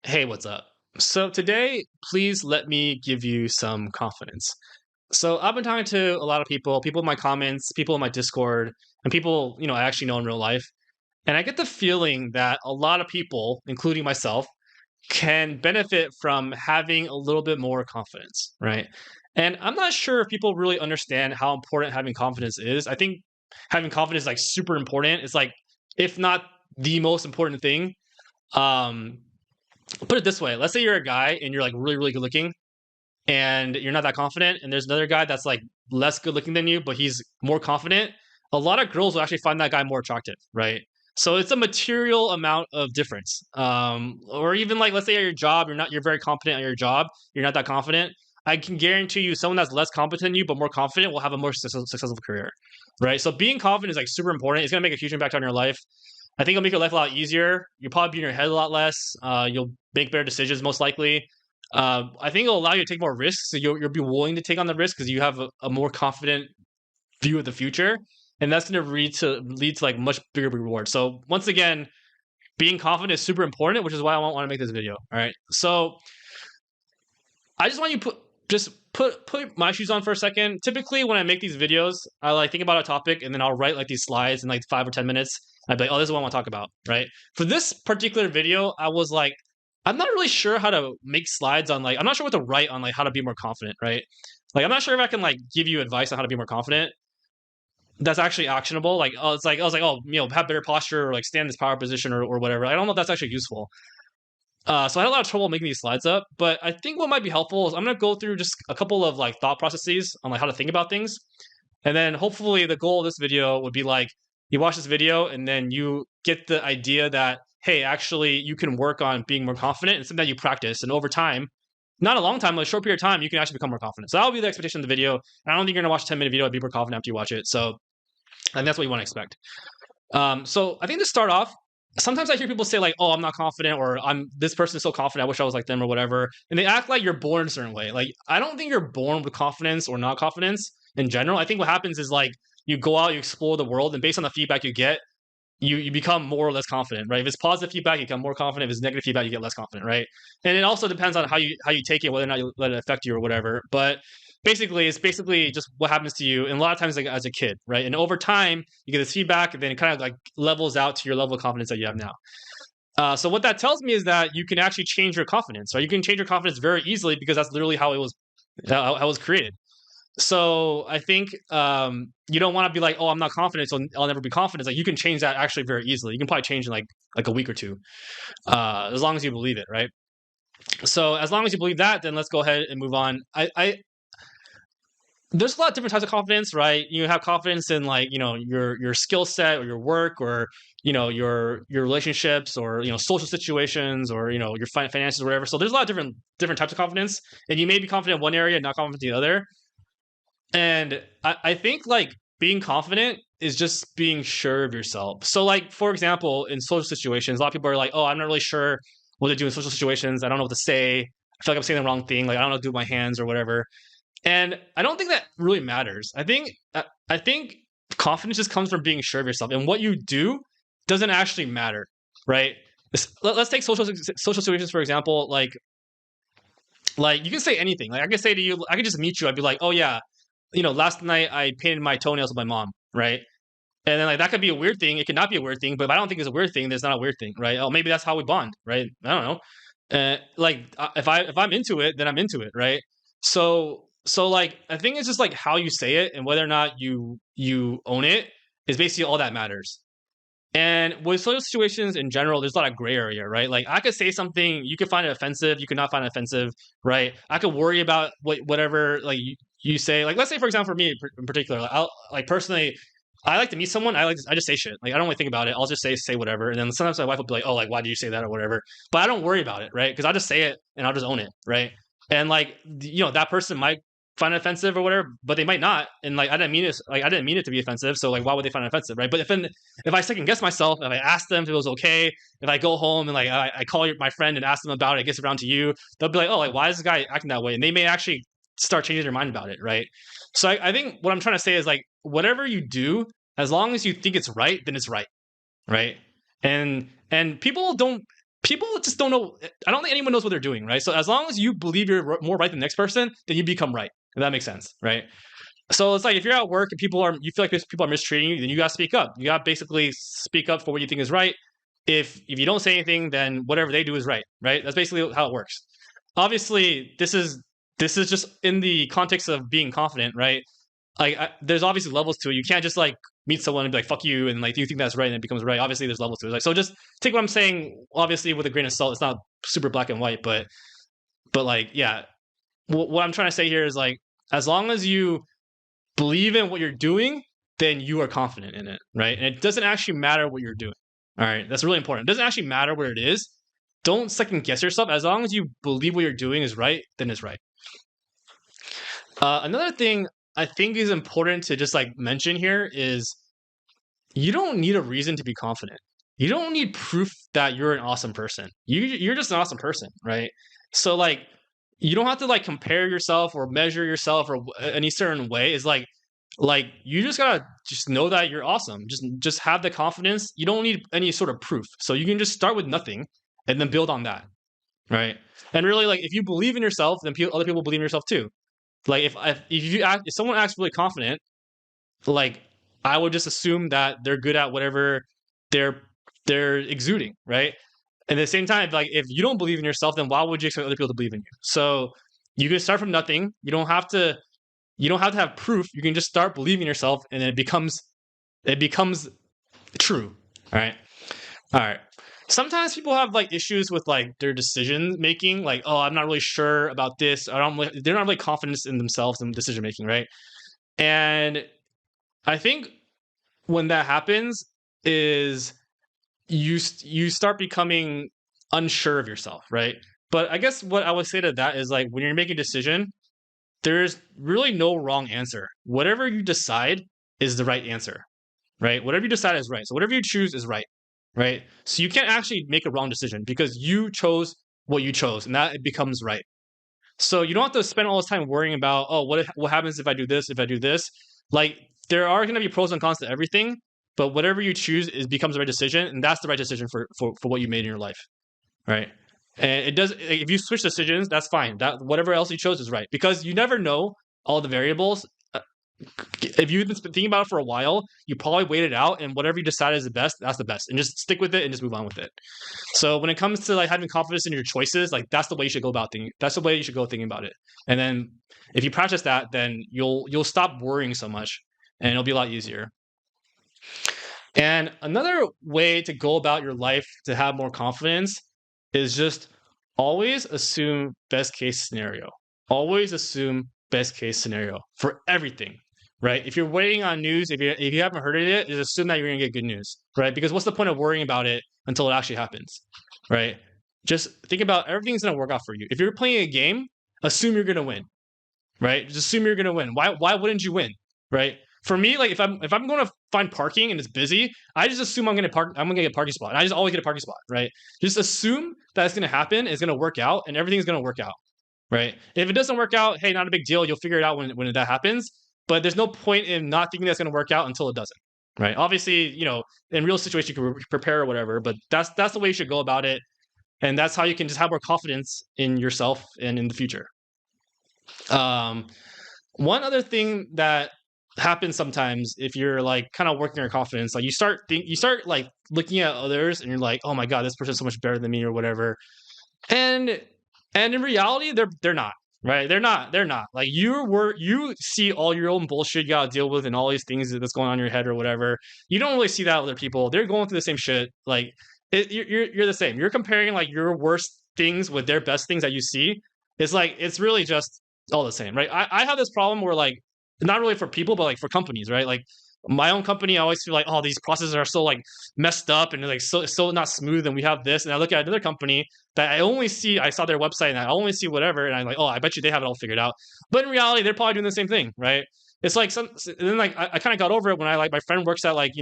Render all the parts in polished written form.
Hey, what's up? So today, please let me give you some confidence. So I've been talking to a lot of people in my comments, people in my Discord, and people, I actually know in real life. And I get the feeling that a lot of people, including myself, can benefit from having a little bit more confidence, right? And I'm not sure if people really understand how important having confidence is. I think having confidence is like super important. It's like, if not the most important thing. Um, Put it this way, let's say you're a guy and you're like really, really good looking and you're not that confident, and there's another guy that's like less good looking than you, but he's more confident. A lot of girls will actually find that guy more attractive, right? So it's a material amount of difference. Or even like, let's say at your job, you're very competent at your job, you're not that confident. I can guarantee you, someone that's less competent than you but more confident will have a more successful career, right? So being confident is like super important. It's gonna make a huge impact on your life. I think it'll make your life a lot easier. You'll probably be in your head a lot less. You'll make better decisions most likely. I think it'll allow you to take more risks. So you'll be willing to take on the risk because you have a more confident view of the future, and that's going to lead to like much bigger rewards. So once again, being confident is super important, which is why I want to make this video. All right, so I just want you to put my shoes on for a second. Typically, when I make these videos, I like think about a topic and then I'll write like these slides in like 5 or 10 minutes. I'd be like, oh, this is what I want to talk about, right? For this particular video, I was like, I'm not really sure how to make slides on like I'm not sure what to write on like how to be more confident, right? Like I'm not sure if I can like give you advice on how to be more confident. That's actually actionable. Like, oh, it's like I was like, oh, have better posture or like stand in this power position or whatever. I don't know if that's actually useful. So I had a lot of trouble making these slides up, but I think what might be helpful is I'm going to go through just a couple of like thought processes on like how to think about things, and then hopefully the goal of this video would be like you watch this video and then you get the idea that hey, actually you can work on being more confident and something that you practice, and over time, not a long time, but a short period of time, you can actually become more confident. So that'll be the expectation of the video. And I don't think you're going to watch a 10-minute video and be more confident after you watch it. So and that's what you want to expect. So I think to start off, sometimes I hear people say like, "Oh, I'm not confident," or "I'm this person is so confident. I wish I was like them," or whatever, and they act like you're born a certain way. Like I don't think you're born with confidence or not confidence in general. I think what happens is like you go out, you explore the world, and based on the feedback you get, you become more or less confident, right? If it's positive feedback, you become more confident. If it's negative feedback, you get less confident, right? And it also depends on how you take it, whether or not you let it affect you or whatever. But basically, it's basically just what happens to you, and a lot of times like as a kid, right? And over time, you get this feedback, and then it kind of like levels out to your level of confidence that you have now. So what that tells me is that you can actually change your confidence, right? You can change your confidence very easily because that's literally how it was created. So I think you don't want to be like, oh, I'm not confident, so I'll never be confident. It's like you can change that actually very easily. You can probably change in like a week or two, as long as you believe it, right? So as long as you believe that, then let's go ahead and move on. I there's a lot of different types of confidence, right? You have confidence in like your skill set or your work or your relationships or social situations or your finances or whatever. So there's a lot of different types of confidence, and you may be confident in one area and not confident in the other. And I think like being confident is just being sure of yourself. So like for example, in social situations, a lot of people are like, "Oh, I'm not really sure what to do in social situations. I don't know what to say. I feel like I'm saying the wrong thing. Like I don't know what to do with my hands or whatever." And I don't think that really matters. I think confidence just comes from being sure of yourself, and what you do doesn't actually matter, right? Let's take social situations for example. Like you can say anything. Like I could say to you, I could just meet you. I'd be like, "Oh yeah, last night I painted my toenails with my mom," right? And then like that could be a weird thing. It could not be a weird thing, but if I don't think it's a weird thing, there's not a weird thing, right? Oh, maybe that's how we bond, right? I don't know. If I'm into it, then I'm into it, right? So like I think it's just like how you say it and whether or not you own it is basically all that matters. And with social situations in general, there's a lot of gray area, right? Like I could say something, you could find it offensive, you could not find it offensive, right? I could worry about whatever like you say. Like let's say for example, for me in particular, like, I'll like personally, I like to meet someone. I just say shit. Like I don't really think about it. I'll just say whatever, and then sometimes my wife will be like, "Oh, like why did you say that or whatever?" But I don't worry about it, right? Because I just say it and I'll just own it, right? And like that person might find it offensive or whatever, but they might not. And like I didn't mean it to be offensive. So like why would they find it offensive, right? But if I second guess myself, if I ask them if it was okay, if I go home and like I call my friend and ask them about it, it gets around to you, they'll be like, "Oh, like why is this guy acting that way?" And they may actually start changing their mind about it, right? So I think what I'm trying to say is like whatever you do, as long as you think it's right, then it's right, right? And people don't. people just don't know. I don't think anyone knows what they're doing, right? So as long as you believe you're more right than the next person, then you become right. If that makes sense, right? So it's like if you're at work and you feel like people are mistreating you, then you gotta speak up. You gotta basically speak up for what you think is right. If you don't say anything, then whatever they do is right, right? That's basically how it works. Obviously, this is just in the context of being confident, right? Like there's obviously levels to it. You can't just like meet someone and be like "fuck you" and like do you think that's right and it becomes right. Obviously, there's levels to it. Like so, just take what I'm saying obviously with a grain of salt. It's not super black and white, but like yeah, what I'm trying to say here is like as long as you believe in what you're doing, then you are confident in it, right? And it doesn't actually matter what you're doing. All right, that's really important. It doesn't actually matter what it is. Don't second guess yourself. As long as you believe what you're doing is right, then it's right. Another thing I think is important to just like mention here is you don't need a reason to be confident. You don't need proof that you're an awesome person. You're just an awesome person, right? So like you don't have to like compare yourself or measure yourself or any certain way. Is like you just gotta just know that you're awesome. Just have the confidence. You don't need any sort of proof. So you can just start with nothing and then build on that, right? And really, like if you believe in yourself, then other people believe in yourself too. Like if someone acts really confident, like I would just assume that they're good at whatever they're they're exuding, right? And at the same time, like if you don't believe in yourself, then why would you expect other people to believe in you? So you can start from nothing. You don't have to have proof. You can just start believing in yourself, and then it becomes true. All right. All right. Sometimes people have like issues with like their decision making, like, oh, I'm not really sure about this. They're not really confident in themselves and decision making, right? And I think when that happens is you start becoming unsure of yourself, right? But I guess what I would say to that is like when you're making a decision, there's really no wrong answer. Whatever you decide is the right answer, right? Whatever you decide is right. So whatever you choose is right, right? So you can't actually make a wrong decision because you chose what you chose, and that it becomes right. So you don't have to spend all this time worrying about, oh, what happens if I do this, if I do this. Like there are going to be pros and cons to everything, but whatever you choose is becomes the right decision, and that's the right decision for what you made in your life, right? And it does. If you switch decisions, that's fine. That whatever else you chose is right because you never know all the variables. If you've been thinking about it for a while, you probably wait it out, and whatever you decide is the best, that's the best, and just stick with it and just move on with it. So when it comes to like having confidence in your choices, like that's the way you should go about thinking. That's the way you should go thinking about it. And then if you practice that, then you'll stop worrying so much, and it'll be a lot easier. And another way to go about your life to have more confidence is just always assume best case scenario. Always assume best case scenario for everything, right? If you're waiting on news, if you haven't heard of it, just assume that you're gonna get good news, right? Because what's the point of worrying about it until it actually happens, right? Just think about everything's gonna work out for you. If you're playing a game, assume you're gonna win, right? Just assume you're gonna win. Why wouldn't you win, right? For me, like if I'm going to find parking and it's busy, I just assume I'm gonna park. I'm gonna get a parking spot. And I just always get a parking spot, right? Just assume that it's gonna happen. It's gonna work out, and everything's gonna work out, right? If it doesn't work out, hey, not a big deal. You'll figure it out when that happens. But there's no point in not thinking that's gonna work out until it doesn't, right? Obviously, in real situations you can prepare or whatever, but that's the way you should go about it, and that's how you can just have more confidence in yourself and in the future. One other thing that happens sometimes if you're like kind of working your confidence, like you start like looking at others and you're like, oh my god, this person's so much better than me or whatever. And in reality, they're not, right? They're not like you see all your own bullshit you gotta deal with and all these things that's going on in your head or whatever. You don't really see that with other people. They're going through the same shit. Like you're the same. You're comparing like your worst things with their best things that you see. It's like it's really just all the same, right? I have this problem where like not really for people, but like for companies, right? Like my own company, I always feel like, oh, these processes are so like messed up and like so not smooth. And we have this, and I look at another company that I saw their website and I only see whatever, and I'm like, oh, I bet you they have it all figured out. But in reality, they're probably doing the same thing, right? It's like and then like I kind of got over it when I like my friend works at like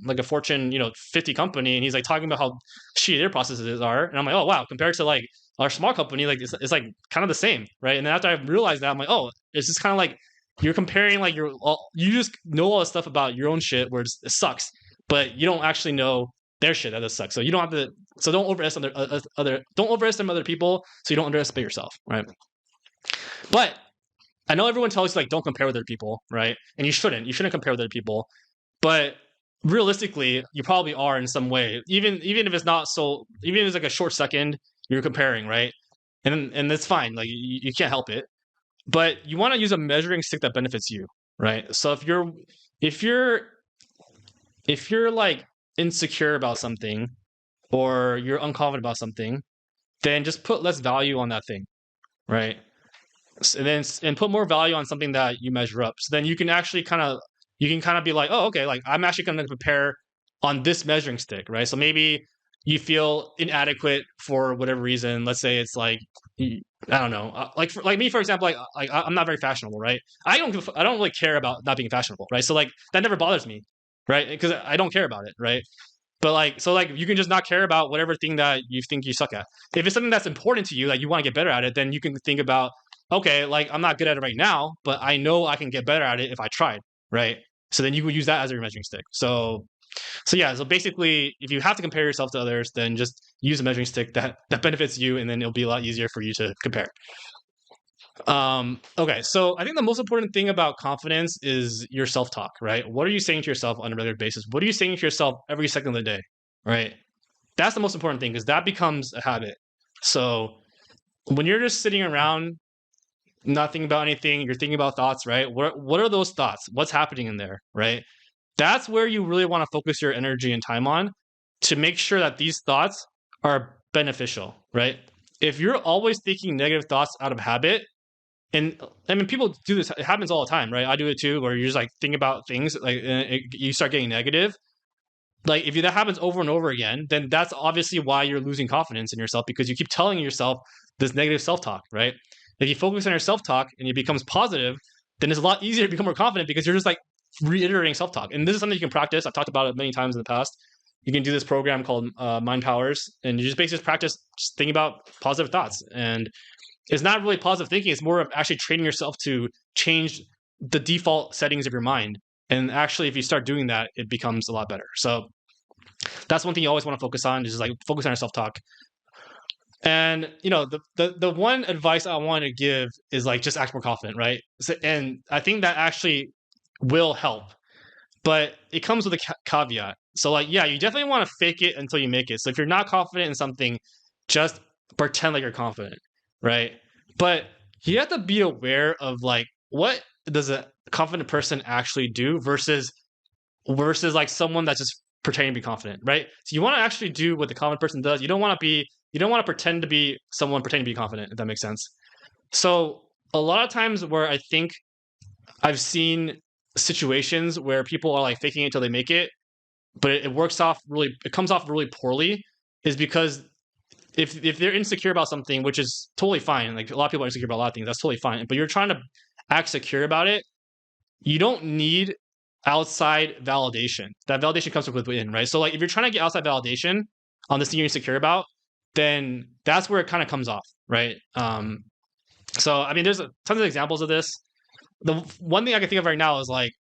like a Fortune 50 company, and he's like talking about how shitty their processes are, and I'm like, oh wow, compared to like our small company, like it's like kind of the same, right? And then after I realized that, I'm like, oh, it's just kind of like you're comparing like you just know all the stuff about your own shit where it sucks, but you don't actually know their shit that does suck. So you don't have to So don't overestimate other people, so you don't underestimate yourself, right? But I know everyone tells you like don't compare with other people, right? And you shouldn't. You shouldn't compare with other people. But realistically, you probably are in some way. Even if it's not so, even if it's like a short second, you're comparing, right? And that's fine. Like you can't help it. But you want to use a measuring stick that benefits you, right? So if you're if you're like insecure about something or you're unconfident about something, then just put less value on that thing, right? And put more value on something that you measure up. So then you can actually kind of be like, oh, okay, like I'm actually going to prepare on this measuring stick, right? So maybe you feel inadequate for whatever reason. Let's say it's like I don't know, like me for example, like I'm not very fashionable, right? I don't really care about not being fashionable, right? So like that never bothers me, right? Because I don't care about it, right? But like so like you can just not care about whatever thing that you think you suck at. If it's something that's important to you, like you want to get better at it, then you can think about okay, like I'm not good at it right now, but I know I can get better at it if I tried, right? So then you would use that as your measuring stick. So yeah, so basically if you have to compare yourself to others, then just use a measuring stick that benefits you and then it'll be a lot easier for you to compare. Okay, so I think the most important thing about confidence is your self-talk, right? What are you saying to yourself on a regular basis? What are you saying to yourself every second of the day, right? That's the most important thing because that becomes a habit. So when you're just sitting around not thinking about anything, you're thinking about thoughts, right? What are those thoughts? What's happening in there, right? That's where you really want to focus your energy and time on to make sure that these thoughts are beneficial, right? If you're always thinking negative thoughts out of habit, and I mean, people do this. It happens all the time, right? I do it too, where you're just like thinking about things, like you start getting negative. Like if that happens over and over again, then that's obviously why you're losing confidence in yourself because you keep telling yourself this negative self-talk, right? If you focus on your self-talk and it becomes positive, then it's a lot easier to become more confident because you're just like reiterating self-talk. And this is something you can practice. I've talked about it many times in the past. You can do this program called Mind Powers, and you just basically practice just thinking about positive thoughts. And it's not really positive thinking; it's more of actually training yourself to change the default settings of your mind. And actually, if you start doing that, it becomes a lot better. So that's one thing you always want to focus on, is just like focus on your self-talk. And the one advice I want to give is like just act more confident, right? So, and I think that actually will help, but it comes with a caveat. So like, yeah, you definitely want to fake it until you make it. So if you're not confident in something, just pretend like you're confident, right? But you have to be aware of like what does a confident person actually do versus like someone that's just pretending to be confident, right? So you want to actually do what the confident person does. You don't want to pretend to be someone pretending to be confident, if that makes sense. So a lot of times where I think I've seen situations where people are like faking it until they make it, but it comes off really poorly, is because if they're insecure about something, which is totally fine, like a lot of people are insecure about a lot of things, that's totally fine. But you're trying to act secure about it, you don't need outside validation. That validation comes from within, right? So like if you're trying to get outside validation on this thing you're insecure about, then that's where it kind of comes off, right? So I mean, there's tons of examples of this. The one thing I can think of right now is like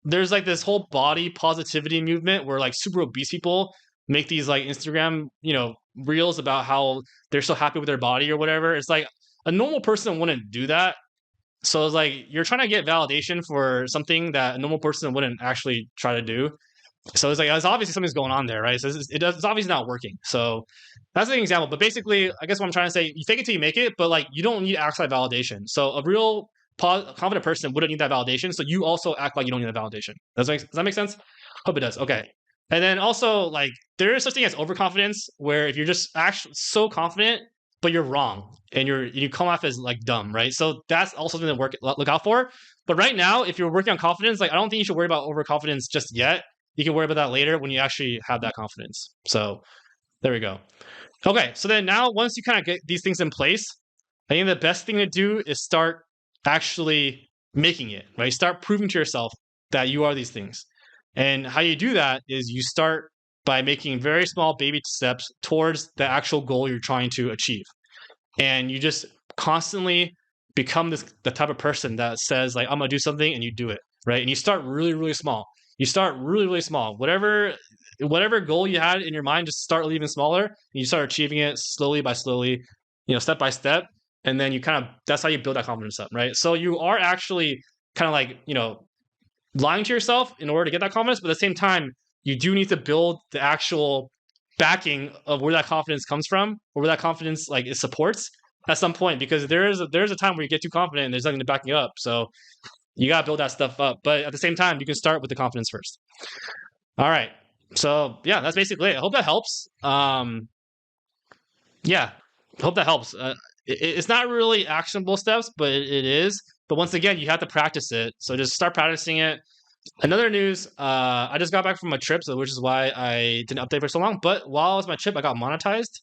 there's like this whole body positivity movement where like super obese people make these like Instagram, reels about how they're so happy with their body or whatever. It's like a normal person wouldn't do that. So it's like you're trying to get validation for something that a normal person wouldn't actually try to do. So it's like it's obviously something's going on there, right? So it's obviously not working. So that's an example. But basically, I guess what I'm trying to say, you fake it till you make it, but like you don't need outside validation. So a real confident person wouldn't need that validation. So you also act like you don't need that validation. Does that make sense? Hope it does. Okay. And then also like there is such thing as overconfidence, where if you're just actually so confident but you're wrong and you come off as like dumb, right? So that's also something to look out for. But right now, if you're working on confidence, like I don't think you should worry about overconfidence just yet. You can worry about that later when you actually have that confidence. So there we go. Okay, so then now once you kind of get these things in place, I think the best thing to do is start actually making it, right? Start proving to yourself that you are these things. And how you do that is you start by making very small baby steps towards the actual goal you're trying to achieve. And you just constantly become the type of person that says like, I'm gonna do something, and you do it, right? And you start really, really small. You start really, really small. Whatever whatever goal you had in your mind, just start leaving smaller, and you start achieving it slowly by slowly, step by step, and then you kind of that's how you build that confidence up, right? So you are actually kind of like lying to yourself in order to get that confidence, but at the same time, you do need to build the actual backing of where that confidence comes from, or where that confidence like it supports at some point, because there's a time where you get too confident and there's nothing to back you up. So you gotta build that stuff up. But at the same time, you can start with the confidence first. All right. So yeah, that's basically it. I hope that helps. Yeah, hope that helps. It's not really actionable steps, but it is. But once again, you have to practice it. So just start practicing it. Another news, I just got back from a trip, so which is why I didn't update for so long. But while I was on my trip, I got monetized,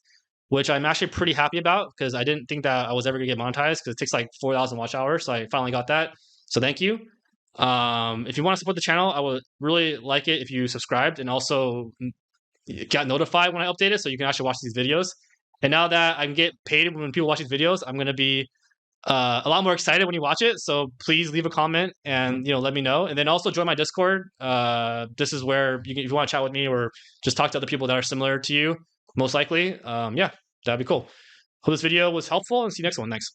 which I'm actually pretty happy about because I didn't think that I was ever gonna get monetized because it takes like 4,000 watch hours. So I finally got that. So thank you. If you want to support the channel, I would really like it if you subscribed and also got notified when I update it, so you can actually watch these videos. And now that I can get paid when people watch these videos, I'm gonna be a lot more excited when you watch it. So please leave a comment and let me know. And then also join my Discord. This is where if you want to chat with me or just talk to other people that are similar to you, most likely. Yeah, that'd be cool. Hope this video was helpful and see you next one. Thanks.